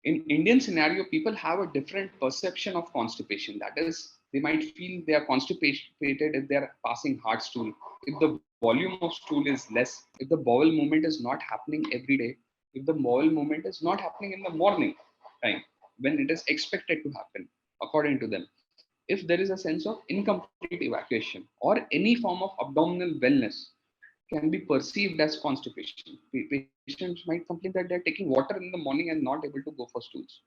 In Indian scenario, people have a different perception of constipation. That is, they might feel they are constipated if they are passing hard stool, if the volume of stool is less, if the bowel movement is not happening every day, if the bowel movement is not happening in the morning time when it is expected to happen, according to them. If there is a sense of incomplete evacuation or any form of abdominal wellness, can be perceived as constipation. Patients might complain that they're taking water in the morning and not able to go for stools.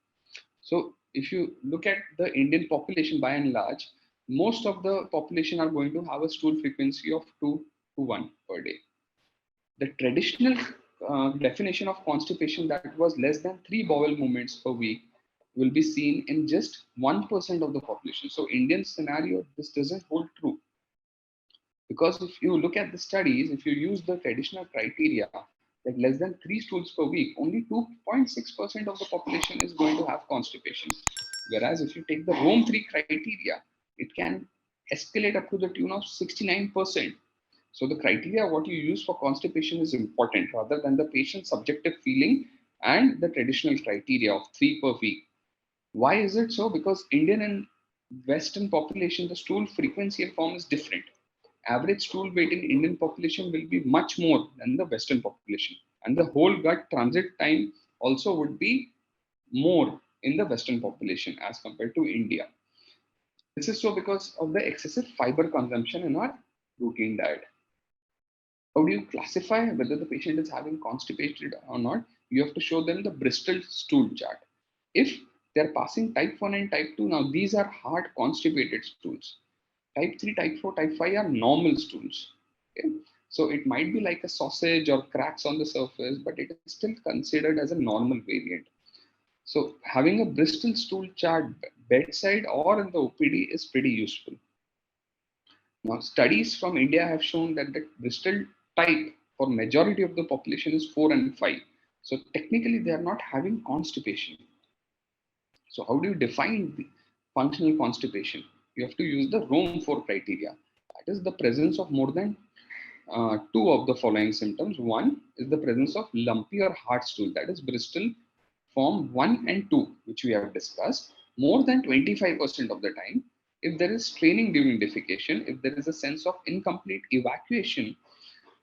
So if you look at the Indian population by and large, most of the population are going to have a stool frequency of 2 to 1 per day. The traditional definition of constipation, that was less than 3 bowel movements per week, will be seen in just 1% of the population. So Indian scenario, this doesn't hold true. Because if you look at the studies, if you use the traditional criteria, that less than 3 stools per week, only 2.6% of the population is going to have constipation. Whereas if you take the Rome 3 criteria, it can escalate up to the tune of 69%. So the criteria what you use for constipation is important rather than the patient's subjective feeling and the traditional criteria of 3 per week. Why is it so? Because Indian and Western population, the stool frequency and form is different. Average stool weight in Indian population will be much more than the Western population. And the whole gut transit time also would be more in the Western population as compared to India. This is so because of the excessive fiber consumption in our routine diet. How do you classify whether the patient is having constipation or not? You have to show them the Bristol stool chart. If they're passing type 1 and type 2, now these are hard constipated stools. Type 3, type 4, type 5 are normal stools. Okay? So it might be like a sausage or cracks on the surface, but it is still considered as a normal variant. So having a Bristol stool chart bedside or in the OPD is pretty useful. Now, studies from India have shown that the Bristol type for majority of the population is 4 and 5. So technically they are not having constipation. So how do you define the functional constipation? You have to use the Rome 4 criteria. That is the presence of more than two of the following symptoms. One is the presence of lumpy or hard stool, that is Bristol form 1 and 2, which we have discussed, more than 25% of the time. If there is straining during defecation, if there is a sense of incomplete evacuation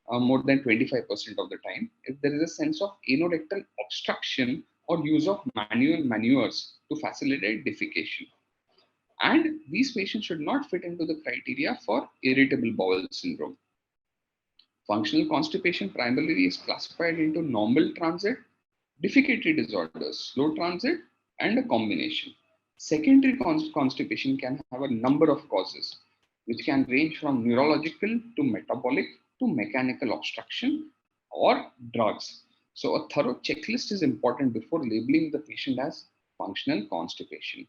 more than 25% of the time, if there is a sense of anorectal obstruction or use of manual maneuvers to facilitate defecation. And these patients should not fit into the criteria for irritable bowel syndrome. Functional constipation primarily is classified into normal transit, defecatory disorders, slow transit, and a combination. Secondary constipation can have a number of causes, which can range from neurological to metabolic to mechanical obstruction or drugs. So a thorough checklist is important before labeling the patient as functional constipation.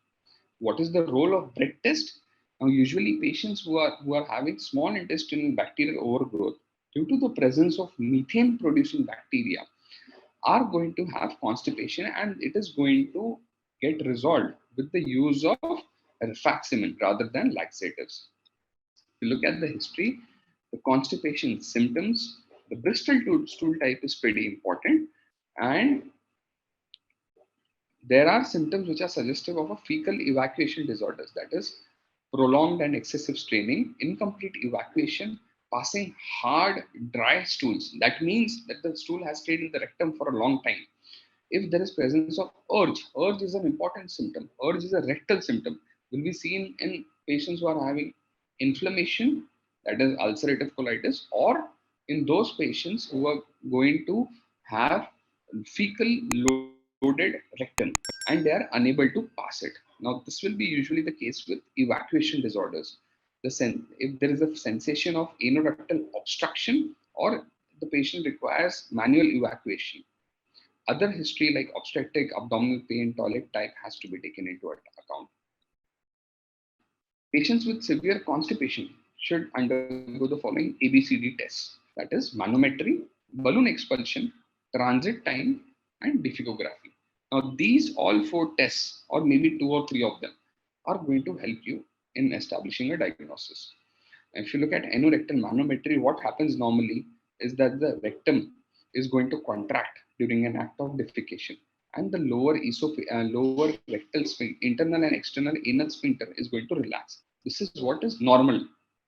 What is the role of breath test? Now, usually patients who are having small intestinal bacterial overgrowth due to the presence of methane producing bacteria are going to have constipation, and it is going to get resolved with the use of rifaximin rather than laxatives. If you look at the history, the constipation symptoms, the Bristol stool type is pretty important, and there are symptoms which are suggestive of a fecal evacuation disorders, that is prolonged and excessive straining, incomplete evacuation, passing hard, dry stools. That means that the stool has stayed in the rectum for a long time. If there is presence of urge is an important symptom. Urge is a rectal symptom. Will be seen in patients who are having inflammation, that is ulcerative colitis, or in those patients who are going to have fecal loaded rectum and they are unable to pass it. Now, this will be usually the case with evacuation disorders. If there is a sensation of anorectal obstruction or the patient requires manual evacuation. Other history like obstetric, abdominal pain, toilet type has to be taken into account. Patients with severe constipation should undergo the following ABCD tests, that is manometry, balloon expulsion, transit time, and difficography. Now, these all four tests, or maybe two or three of them, are going to help you in establishing a diagnosis. If you look at anorectal manometry, what happens normally is that the rectum is going to contract during an act of defecation, and the lower rectal sphincter, internal and external anal sphincter is going to relax. This is what is normal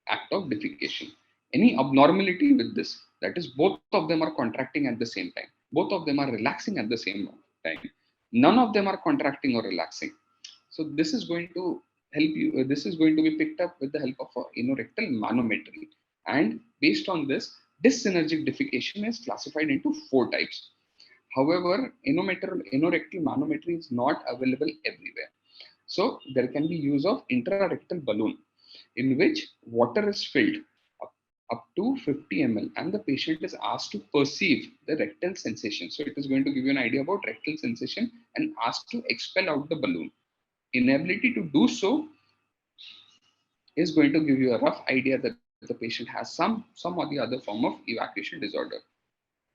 act of defecation. Any abnormality with this, that is both of them are contracting at the same time. Both of them are relaxing at the same time. None of them are contracting or relaxing. So this is going to help you. This is going to be picked up with the help of a rectal manometry. And based on this, dyssynergic defecation is classified into 4 types. However, anorectal manometry is not available everywhere. So there can be use of intrarectal balloon in which water is filled up to 50 ml and the patient is asked to perceive the rectal sensation. So it is going to give you an idea about rectal sensation and asked to expel out the balloon. Inability to do so is going to give you a rough idea that the patient has some or the other form of evacuation disorder.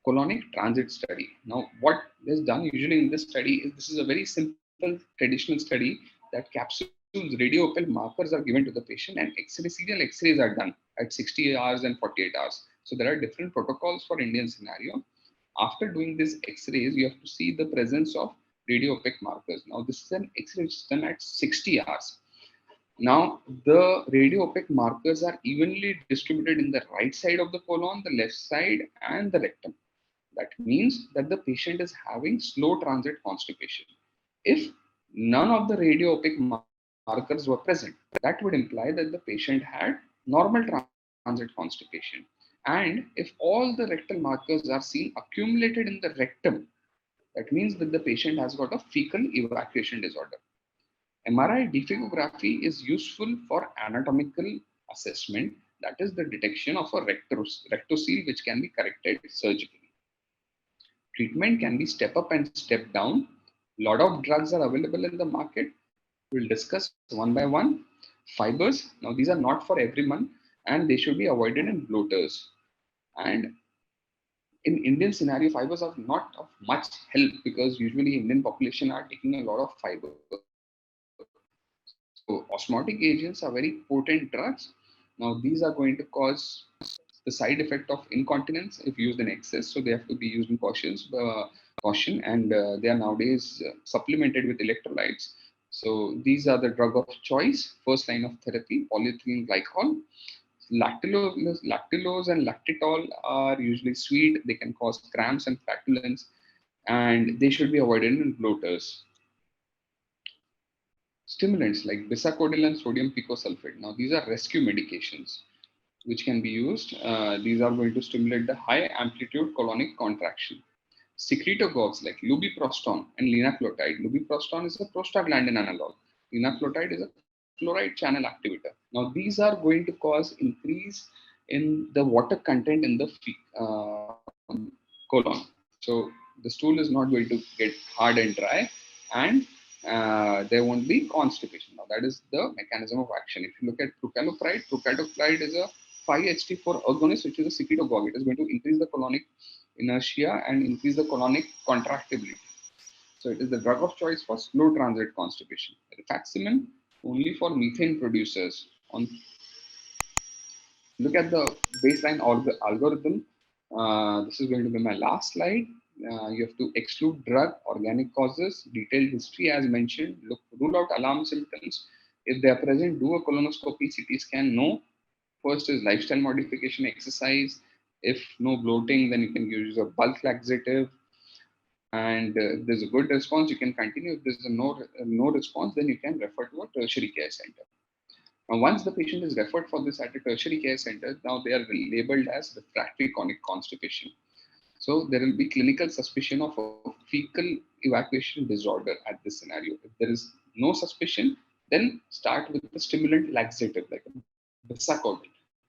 Colonic transit study. Now, what is done usually in this study is this is a very simple traditional study that capsules, radioopal markers are given to the patient and serial X-rays are done at 60 hours and 48 hours. So there are different protocols for Indian scenario. After doing these X-rays, you have to see the presence of radiopaque markers. Now, this is an X-ray done at 60 hours. Now, the radiopaque markers are evenly distributed in the right side of the colon, the left side, and the rectum. That means that the patient is having slow transit constipation. If none of the radiopaque markers were present, that would imply that the patient had normal transit constipation. And if all the rectal markers are seen accumulated in the rectum, that means that the patient has got a fecal evacuation disorder. MRI defecography is useful for anatomical assessment, that is the detection of a rectocele which can be corrected surgically. Treatment can be step up and step down. A lot of drugs are available in the market. We'll discuss one by one. Fibers, now these are not for everyone and they should be avoided in bloaters. And in Indian scenario, fibers are not of much help because usually Indian population are taking a lot of fiber. So osmotic agents are very potent drugs. Now these are going to cause the side effect of incontinence if used in excess. So they have to be used in caution, and they are nowadays supplemented with electrolytes. So these are the drug of choice. First line of therapy, polyethylene glycol. Lactulose and lactitol are usually sweet. They can cause cramps and flatulence, and they should be avoided in bloaters. Stimulants like bisacodyl and sodium picosulfate. Now these are rescue medications which can be used. These are going to stimulate the high amplitude colonic contraction. Secretagogues like lubiprostone and linaclotide. Lubiprostone is a prostaglandin analog. Linaclotide is a chloride channel activator. Now these are going to cause increase in the water content in the colon. So the stool is not going to get hard and dry, and there won't be constipation. Now that is the mechanism of action. If you look at prucalopride is a 5-HT4 agonist, which is a secretagogue. It is going to increase the colonic inertia and increase the colonic contractibility. So it is the drug of choice for slow transit constipation. Rifaximin only for methane producers. Look at the baseline algorithm. This is going to be my last slide. You have to exclude drug, organic causes, detailed history as mentioned, rule out alarm symptoms. If they are present, do a colonoscopy, CT scan. No. First is lifestyle modification, exercise. If no bloating, then you can use a bulk laxative. And if there's a good response, you can continue. If there's a no response, then you can refer to a tertiary care center. Now, once the patient is referred for this at a tertiary care center, now they are labeled as refractory chronic constipation. So there will be clinical suspicion of a fecal evacuation disorder at this scenario. If there is no suspicion, then start with a stimulant laxative like bisacodyl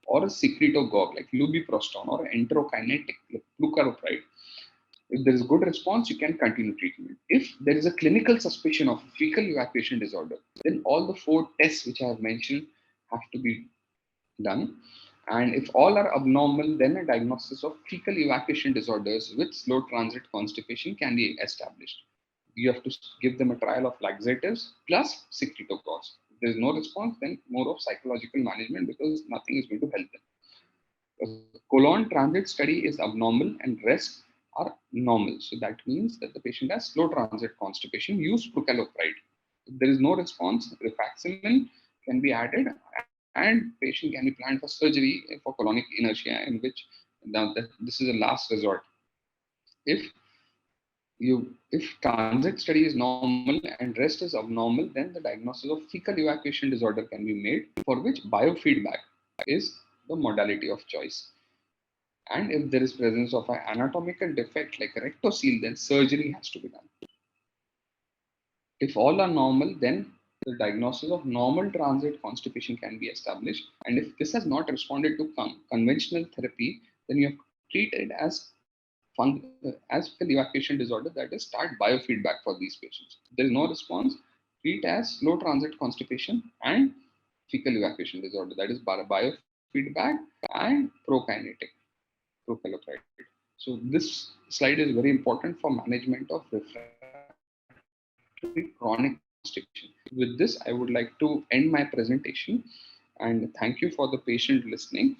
or a secretagogue like lubiprostone or enterokinetic like fluoropride. If there is good response, you can continue treatment. If there is a clinical suspicion of fecal evacuation disorder, then all the 4 tests which I have mentioned have to be done. And if all are abnormal, then a diagnosis of fecal evacuation disorders with slow transit constipation can be established. You have to give them a trial of laxatives plus secretagogues. If there is no response, then more of psychological management because nothing is going to help them. The colon transit study is abnormal and rest are normal. So that means that the patient has slow transit constipation. Use prucalopride. If there is no response, rifaximin can be added, and patient can be planned for surgery for colonic inertia, in which now this is a last resort. If transit study is normal and rest is abnormal, then the diagnosis of fecal evacuation disorder can be made, for which biofeedback is the modality of choice. And if there is presence of an anatomical defect like a rectocele, then surgery has to be done. If all are normal, then the diagnosis of normal transit constipation can be established. And if this has not responded to conventional therapy, then you have to treat it as fecal evacuation disorder, that is, start biofeedback for these patients. If there is no response, treat as slow transit constipation and fecal evacuation disorder, that is biofeedback and prokinetic, procalciferol. So this slide is very important for management of refractory chronic constipation. With this, I would like to end my presentation and thank you for the patient listening.